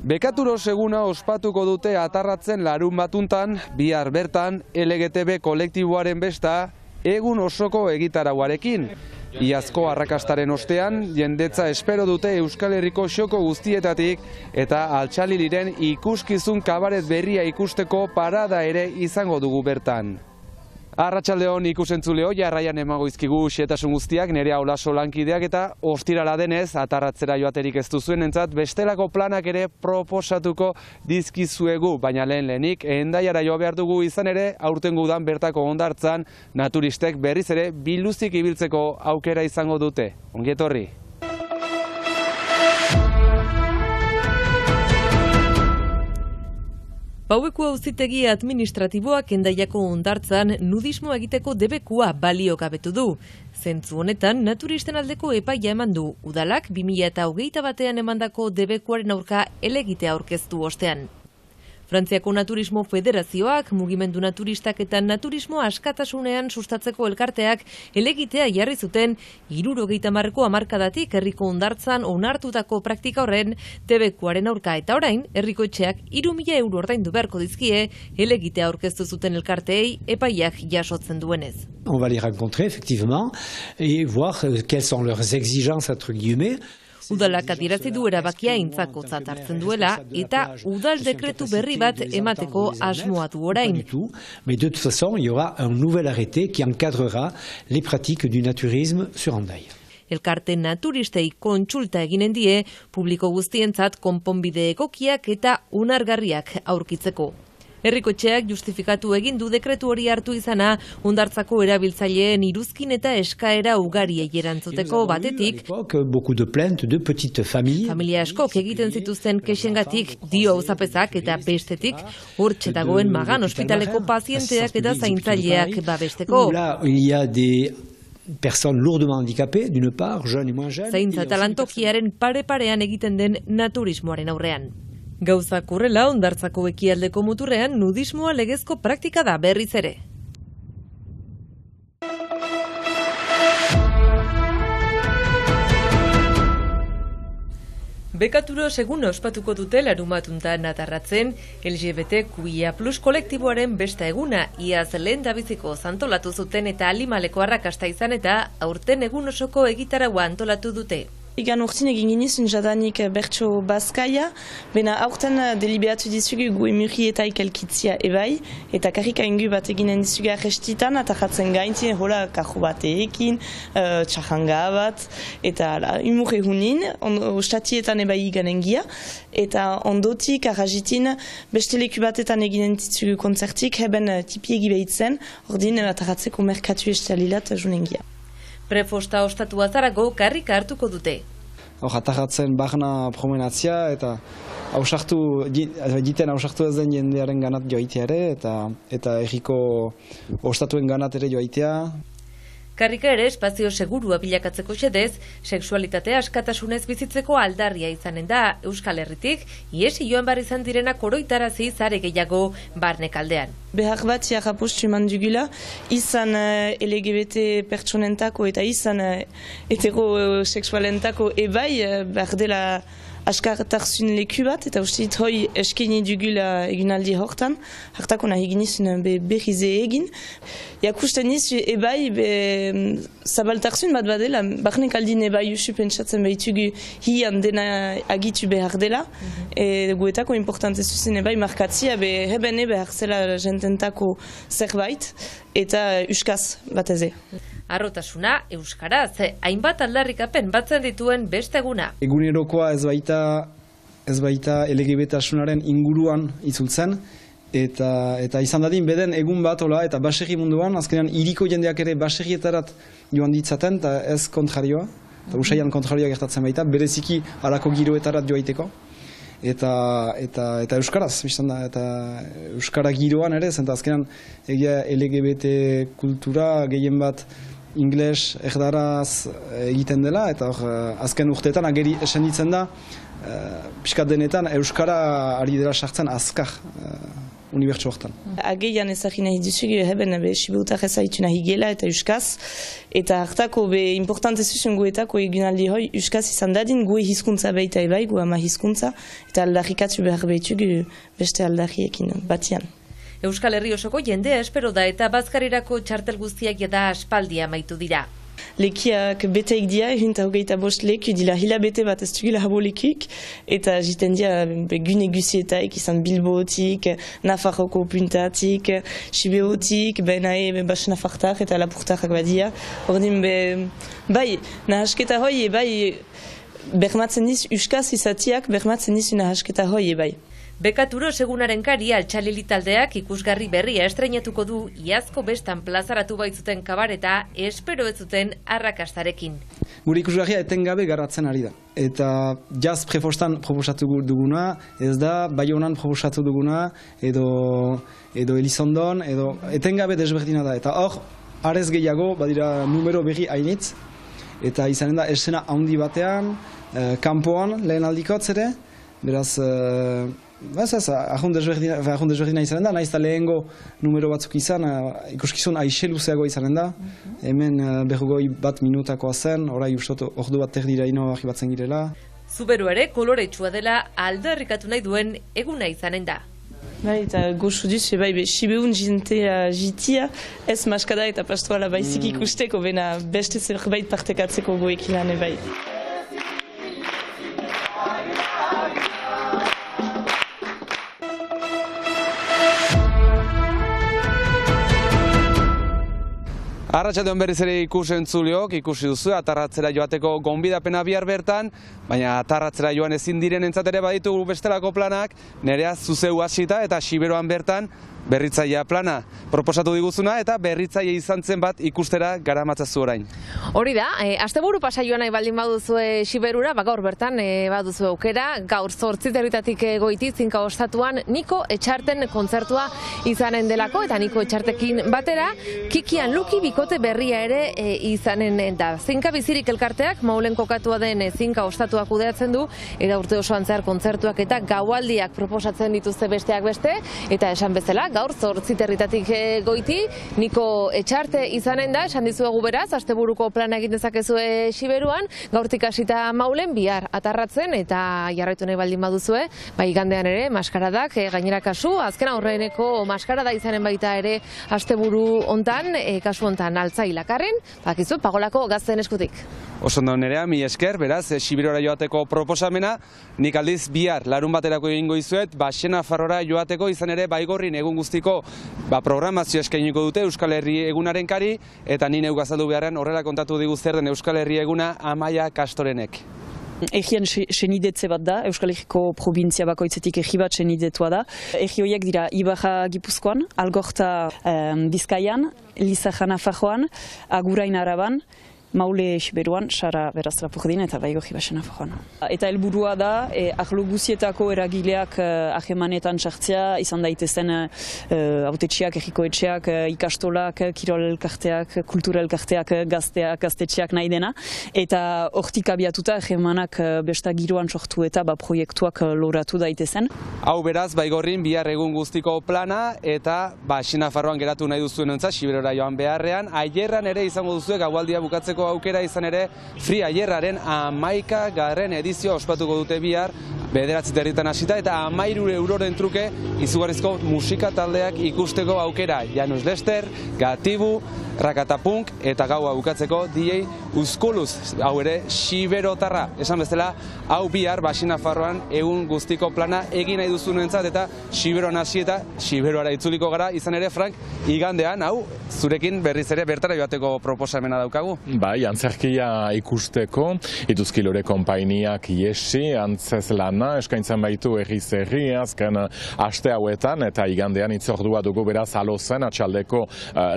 Bekaturos eguna ospatuko dute Atarratzen larun batuntan, bihar bertan LGTB kolektiboaren besta egun osoko egitarauarekin. Iazko arrakastaren ostean, jendetza espero dute Euskal Herriko xoko guztietatik eta Altxaliliren ikuskizun kabaret berria ikusteko parada ere izango dugu bertan. Arratsaldeon ikusentzuleo, jarraian emago izkigu xehetasun guztiak nire Aulaso lankideak eta ostirala denez Atarratzera joaterik ez duzuenentzat bestelako planak ere proposatuko dizkizuegu, baina lehenik Hendaiara jo behar dugu izan ere aurtengo udan bertako hondartzan naturistek berriz ere biluzik ibiltzeko aukera izango dute. Ongi etorri. Paueko auzitegi administratiboak Hendaiako hondartzan nudismoa egiteko debekua baliogabetu du. Zentzu honetan, naturisten aldeko epaia eman du. Udalak 2021 emandako debekuaren aurka helegitea aurkeztu ostean. Frantziako Naturismo Federazioak, mugimendu naturistak eta naturismo askatasunean sustatzeko elkarteak helegitea jarri zuten 70ko hamarkadatik herriko hondartzan onartutako praktika horren debekuaren aurka, eta orain herriko etxeak 3.000 euro ordaindu beharko dizkie helegitea aurkeztu zuten elkarteei epaiak jasotzen duenez. On va les rencontrer effectivement et voir quelles sont leurs exigences entre guillemets. Udalak adierazi du erabakia aintzakotzat hartzen duela eta udal dekretu berri bat emateko asmoa du orain. Mais de toute façon, il y aura un nouvel arrêté qui encadrera les pratiques du naturisme sur Hendaye. Elkarte naturistei kontsulta eginen die publiko guztientzat konponbide egokiak eta onargarriak aurkitzeko. Herrikoetxeak justifikatu egin du dekretu hori hartu izana hondartzako erabiltzaileen iruzkin eta eskaera ugariei erantzuteko batetik. Familia askok egiten zituzten kexengatik dio auzapezak eta bestetik hortxe dagoen Magan ospitaleko pazienteak eta zaintzaileak babesteko. Personnes lourdement handicapées, d'une part, jeunes et moins jeunes. Zaintza eta lantokiaren pare-parean egiten den naturismoaren aurrean. Gauzak horrela, hondartzako ekialdeko muturrean nudismoa legezko praktika da berriz ere. Bekaturos eguna ospatuko dute larunbatuntan Atarratzen LGBTQIA+ kolektiboaren besta eguna iaz lehendabiziko antolatu zuten eta Alimaleko arrakasta izan eta aurten egun osoko egitaraua antolatu dute. Igan urtin egin ginizun jadanik bertso bazkaia, bena aurten deliberatu dizugu gu emurrietaik elkitzia ebai, eta karrika ingu bat eginen dizugu arrestitan, Atarratzen gainti, hola karro bateekin, txahanga bat, eta umur egunin, ostatietan ebai iganen gia, eta ondotik, arrajitin, beste leku batetan eginen dizugu konzertik, heben tipiegi behitzen, ordin Atarratzeko merkatu estalilat junen gia. Prefosta ostatu azarago karrika hartuko dute. Atarratzen barna promenatzia eta egiten ausartu ez den jendearen ganat joaitea ere eta erriko ostatuen ganat ere joaitea. Karrika ere espazio segurua bilakatzeko xedez, sexualitatea askatasunez bizitzeko aldarria izanen da Euskal Herritik, iesi joan bar izan direnak oroitarazi zare gehiago barnekaldean. Behar bat jarrapostu eman dugula, izan LGBT pertsonentako eta izan heterosexualentako ebai behar dela askartarzun leku bat, eta ustit hoi eskeni dugula egunaldi hortan, hartako nahi eginizun berrize egin. Jakusten nizu ebai zabaltarzun bat badela, barnek aldin ebai usu pentsatzen behitugu hian dena agitu behar dela, guetako importante zuzen ebai markatzia, heben behar zela jententako zerbait, eta euskaz bateze. Arrotasuna, euskaraz, hainbat aldarrikapen batzen dituen beste eguna. Egunerokoa ez baita LGBT-tasunaren inguruan itzultzen, eta izan dadin beden egun bat ola, eta baserri munduan, azkenean hiriko jendeak ere baserrietarat joan ditzaten, eta ez kontrarioa, eta usaian kontrarioa gertatzen baita, bereziki halako giroetarat joaiteko. Eta euskaraz, biztan da, eta euskara giroan ere, zenta azkenean egia LGBT kultura gehien bat ingles, erdaraz egiten dela, eta azken urteetan ageri esenditzen da, pixkat denetan euskara ari dela sartzen azkar unibertsu hortan. Ageian ezagin nahi duzugu, heben Sibeutar ezaitu nahi gela eta Euskaz, eta hartako importante zuzun guetako egunaldi hoi Euskaz izan dadin gue hizkuntza baita ebai, gu ama hizkuntza, eta aldarrikatu behar behitugu beste aldarriekin batian. Euskal Herri osoko jendea espero da eta bazkarirako txartel guztiak jada aspaldia amaitu dira. Lekiak beteik dia, 125 leku dila hilabete bat ez dugula habo lekuk, eta jiten dia gune guzietaik izan Bilbotik, Nafarroko puntatik, Sibeotik, benae bas Nafartar eta Lapurtarrak badia. Ordin bai, nahasketa hoi bai, bermatzen diz Euskaz izatiak, bermatzen diz nahasketa hoi bai. Bekaturo segunaren kari altxalili taldeak ikusgarri berria estrenatuko du iazko bestan plazaratu baitzuten kabareta espero ez zuten arrakastarekin. Gure ikusgarria etengabe garatzen ari da. Eta jaz prefostan proposatu duguna, ez da Baionan proposatu duguna, edo Elizondon, edo etengabe desberdina da. Eta hor, arez gehiago, badira numero berri hainitz, eta izanen da esena handi batean, kanpoan lehen aldikotz ere, beraz, ahun desberdina izanen da, nahiz eta lehengo numero batzuk izan, ikuskizun aixe luzeago izanen da, hemen berrogoi bat minutakoa zen, orai ustot ordu bat terdira ino arribatzen girela. Zuberu ere koloretsua dela aldarrikatu nahi duen eguna izanen da. Bai, eta goxu duz, bai, Sibeun jintea jitia, ez maskada eta pastoala baizik ikusteko, bena beste zerbait partekatzeko goekilan, bai. Arratsaldeon berriz ere ikus-entzuleok, ikusi duzu atarratzera joateko gonbidapena bihar bertan, baina atarratzera joan ezin direnentzat ere baditu bestelako planak, nerea zuzeu hasita eta Siberoan bertan berritzailea plana proposatu diguzuna eta berritzaile izan zen bat ikustera garamatzazu orain. Hori da, asteburu pasaioa nahi baldin baduzue Siberura, gaur bertan baduzu aukera, gaur 8:00 goiti Zinka ostatuan Niko Etxarten kontzertua izanen delako eta Niko Etxartekin batera Kikian Luki bikote berria ere izanen da. Zinka bizirik elkarteak Maulen kokatua den Zinka ostatua kudeatzen du eta urte osoan zehar kontzertuak eta gaualdiak proposatzen dituzte besteak beste eta esan bezala gaur 8:00 goiti Niko Etxarte izanen da, esan dizuegu beraz, asteburuko plana egin dezakezue Siberuan, gaurtik hasita Maulen bihar atarratzen eta jarraitu nahi baldin baduzue, bai igandean ere maskaradak gainera kasu, azken aurreneko maskarada izanen baita ere asteburu hontan, kasu hontan altzailakarren, bakizu Pagolako gazten eskutik. Oso ondo Nerea, mi esker, beraz, Siberora joateko proposamena, nik aldiz bihar larun baterako egingo izuet, Nafarrora joateko izan ere Baigorrin egun guztiko programazio eskainiko dute Euskal Herri egunaren kari, eta ni neuk azaldu beharren horrela kontatu digu zer den Euskal Herri eguna Amaia Kastorenek. Egien senidetze bat da, Euskal Herriko provintzia bakoitzetik egi bat senidetua da. Egi horiek dira Ibarra Gipuzkoan, Algorta Bizkaian, Lizaja Nafarroan, Agurain Araban, Maule Siberuan, Sara beraz Lapurdin eta Baigorri Nafarroan. Eta helburua da, arlo guzietako eragileak ahemanetan sartzea, izan daitezen autetxeak, erriko etxeak, ikastolak, kirol elkarteak, kultura elkarteak, gazteak, gaztetxeak nahi dena. Eta hortik abiatuta ahemanak besta giroan sortu eta proiektuak loratu daitezen. Hau beraz, Baigorrin bihar egun guztiko plana eta Nafarroan geratu nahi duzuen ontza, Siberora joan beharrean, aierran ere izango duzuek gaualdia bukatzeko aukera izan ere Free Aierraren 11. edizioa ospatuko dute bihar, 9:00 hasita eta 13 euroren truke izugarrizko musika taldeak ikusteko aukera. Janus Lester, Gatibu, Rakatapunk eta gaua bukatzeko DJ Uzkuluz, hau ere Siberotarra. Esan bezala, hau bihar Nafarroan egun guztiko plana egin nahi duzunentzat eta Siberoan hasi eta Siberoara itzuliko gara, izan ere Frank, igandean, hau, zurekin berriz ere bertara joateko proposamena daukagu. Bai, antzerkia ikusteko, Ituzkilore konpainiak iesi, antzez lana, eskaintzen baitu herri azken aste hauetan, eta igandean itzordua dugu beraz alozen, atxaldeko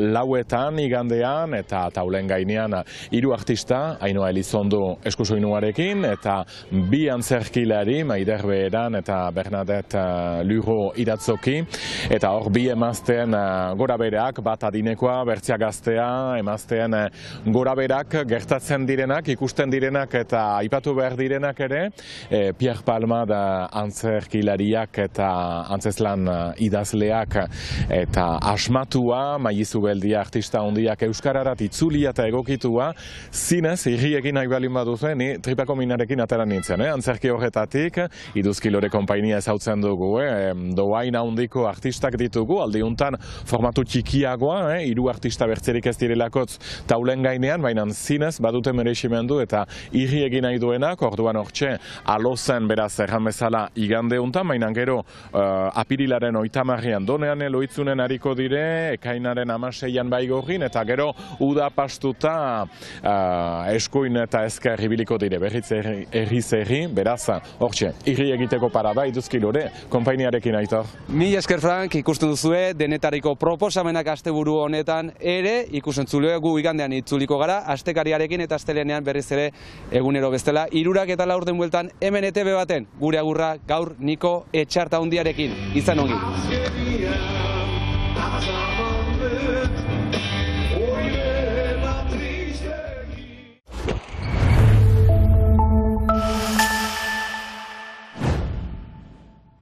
lauetan igandean, eta taulen gainean 3 artista, Ainhoa Elizondo eskusoinuarekin, eta 2 antzerkilari, Maider Beheran eta Bernadette Luro iratzoki, eta hor 2 emazteen gora berak, bat adinekoa, bertzia gaztea, emazteen gora berak gertatzen direnak, ikusten direnak eta aipatu behar direnak ere, Pierre Palma problema da antzerkilariak eta antzeslan idazleak eta asmatua, Maizubeldia artista hondiak euskararat itzulia eta egokitua, zinez, irri egin nahi balin baduzu, ni Tripako minarekin atera nintzen, antzerki horretatik, Iduzkilore konpainia ezautzen dugu, doaina hondiko artistak ditugu, aldiuntan formatu txikiagoa, 3 artista bertzerik ez direlakotz taulen gainean, baina zinez badute mereximendu eta irri egin nahi duenak, orduan hortxe alozen beraz erran bezala igande untan, baina gero apirilaren 30an Donean Eloitzunen hariko dire, ekainaren 16an Baigorrin, eta gero uda pastuta eskuin eta ezker ibiliko dire, berriz erri, beraz hortxe, irri egiteko parada Iduzkilore konpainiarekin Aitor. Mila esker Frank, ikusten duzue, denetariko proposamenak asteburu honetan ere, ikusentzulegu igandean itzuliko gara, astekariarekin eta astelenean berriz ere egunero bestela, 3:04 bueltan hemen ETV baten, gure agurra gaur Niko Etxarta hundiarekin, izan ongi.